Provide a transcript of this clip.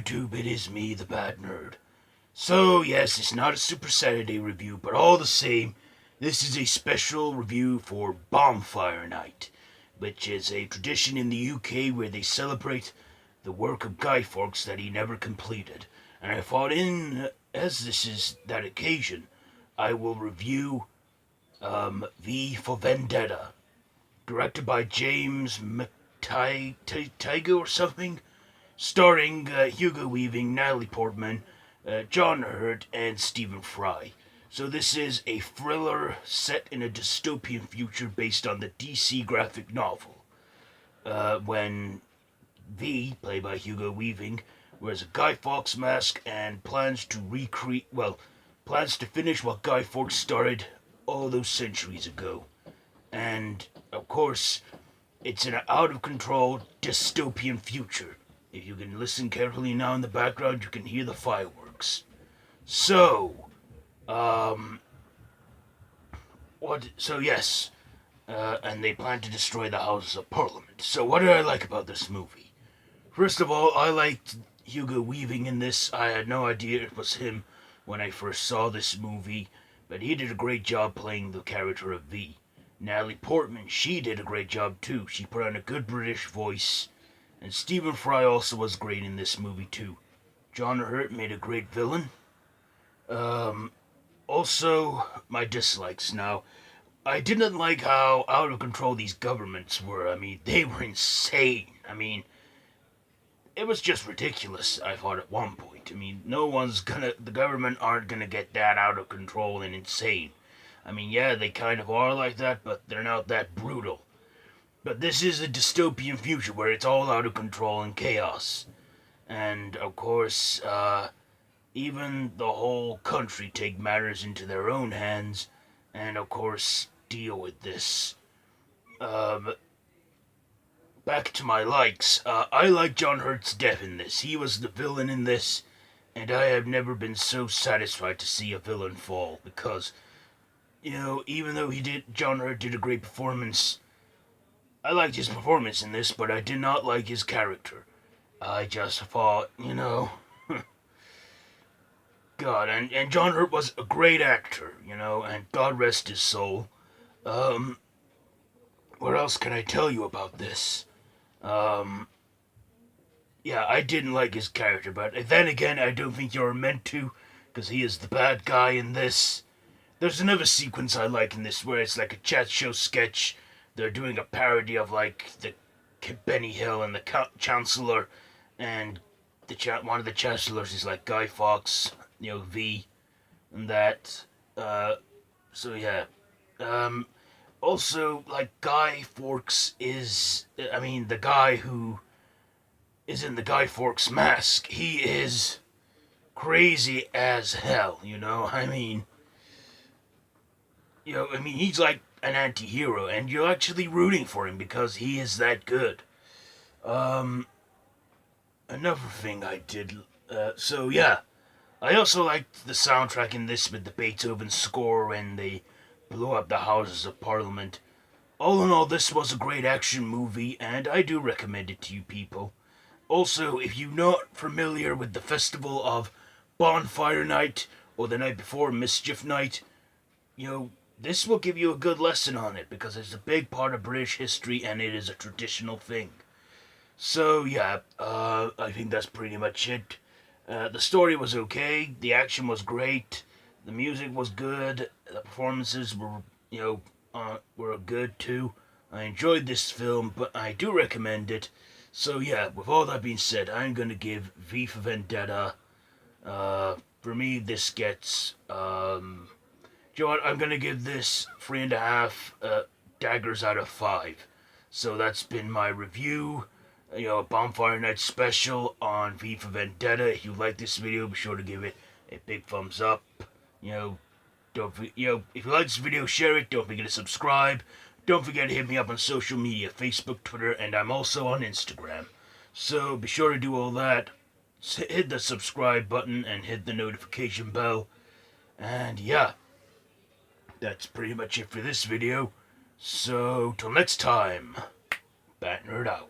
YouTube, it is me, the Bad Nerd. So, yes, it's not a Super Saturday review, but all the same, this is a special review for Bonfire Night, which is a tradition in the UK where they celebrate the work of Guy Fawkes that he never completed. And I thought as this is that occasion, I will review V for Vendetta, directed by James McTiger or something, starring Hugo Weaving, Natalie Portman, John Hurt, and Stephen Fry. So this is a thriller set in a dystopian future based on the DC graphic novel, when V, played by Hugo Weaving, wears a Guy Fawkes mask and plans to finish what Guy Fawkes started all those centuries ago. And, of course, it's an out-of-control dystopian future. If you can listen carefully now in the background, you can hear the fireworks. So, yes, and they plan to destroy the Houses of Parliament. So what did I like about this movie? First of all, I liked Hugo Weaving in this. I had no idea it was him when I first saw this movie, but he did a great job playing the character of V. Natalie Portman, she did a great job too. She put on a good British voice. And Stephen Fry also was great in this movie too. John Hurt made a great villain. Also, my dislikes. Now, I didn't like how out of control these governments were. I mean, they were insane. I mean, it was just ridiculous, I thought at one point. I mean, the government aren't gonna get that out of control and insane. I mean, yeah, they kind of are like that, but they're not that brutal. But this is a dystopian future where it's all out of control and chaos. And, of course, even the whole country take matters into their own hands and, of course, deal with this. Back to my likes. I like John Hurt's death in this. He was the villain in this, and I have never been so satisfied to see a villain fall, because, even though John Hurt did a great performance, I liked his performance in this, but I did not like his character. I just thought, God, and John Hurt was a great actor, and God rest his soul. What else can I tell you about this? Yeah, I didn't like his character, but then again, I don't think you're meant to, because he is the bad guy in this. There's another sequence I like in this where it's like a chat show sketch. They're doing a parody of, like, the Benny Hill and the Chancellor, and one of the Chancellors is, like, Guy Fawkes, V, and that. So, yeah. Also, like, Guy Fawkes the guy who is in the Guy Fawkes mask, he is crazy as hell, he's like an anti-hero, and you're actually rooting for him because he is that good. Another thing I did, I also liked the soundtrack in this with the Beethoven score when they blew up the Houses of Parliament. All in all, this was a great action movie, and I do recommend it to you people. Also, if you're not familiar with the festival of Bonfire Night, or the night before, Mischief Night, this will give you a good lesson on it, because it's a big part of British history, and it is a traditional thing. So, yeah, I think that's pretty much it. The story was okay, the action was great, the music was good, the performances were good too. I enjoyed this film, but I do recommend it. So, yeah, with all that being said, I'm going to give V for Vendetta, for me, this gets, I'm going to give this 3.5 daggers out of 5. So that's been my review, a Bonfire Night special on V for Vendetta. If you like this video, be sure to give it a big thumbs up. If you like this video, share it. Don't forget to subscribe. Don't forget to hit me up on social media, Facebook, Twitter, and I'm also on Instagram. So be sure to do all that. Hit the subscribe button and hit the notification bell. And yeah, that's pretty much it for this video. So till next time, Bat Nerd out.